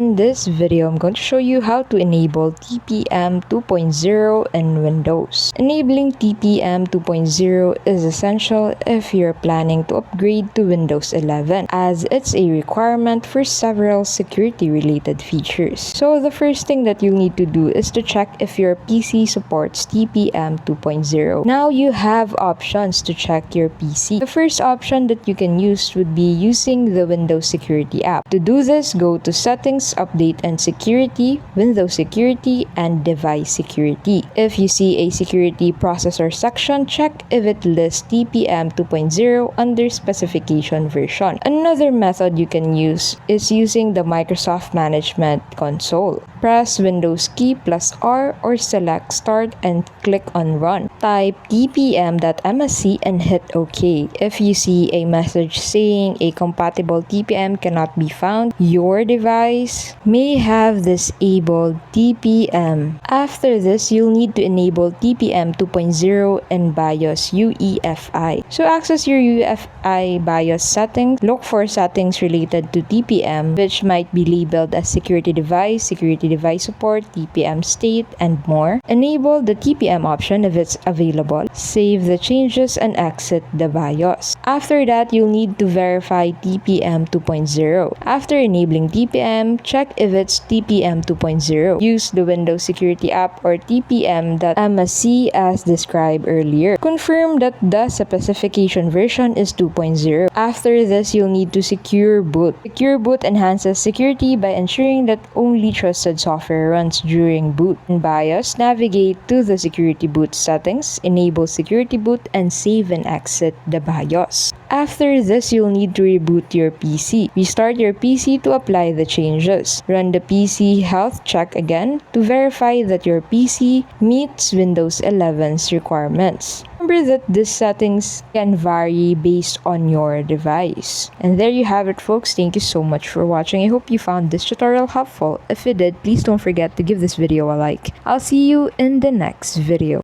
In this video, I'm going to show you how to enable TPM 2.0 in Windows. Enabling TPM 2.0 is essential if you're planning to upgrade to Windows 11, as it's a requirement for several security-related features. So the first thing that you'll need to do is to check if your PC supports TPM 2.0. Now you have options to check your PC. The first option that you can use would be using the Windows Security app. To do this, go to Settings, Update and Security, Windows Security, and Device Security. If you see a Security Processor section, check if it lists TPM 2.0 under Specification Version. Another method you can use is using the Microsoft Management Console. Press Windows key plus R or select Start and click on Run. Type tpm.msc and hit OK. If you see a message saying a compatible TPM cannot be found, your device may have disabled TPM. After this, you'll need to enable TPM 2.0 in BIOS UEFI. So access your UEFI BIOS settings. Look for settings related to TPM, which might be labeled as security device support, TPM state, and more. Enable the TPM option if it's available. Save the changes and exit the BIOS. After that, you'll need to verify TPM 2.0. After enabling TPM, check if it's TPM 2.0. Use the Windows Security app or tpm.msc as described earlier. Confirm that the specification version is 2.0. After this, you'll need to secure boot. Secure boot enhances security by ensuring that only trusted software runs during boot. In BIOS, navigate to the security boot settings, enable security boot, and save and exit the BIOS. After this, you'll need to reboot your PC. Restart your PC to apply the changes. Run the PC health check again to verify that your PC meets Windows 11's requirements. Remember that these settings can vary based on your device. And there you have it, folks. Thank you so much for watching. I hope you found this tutorial helpful. If you did, please don't forget to give this video a like. I'll see you in the next video.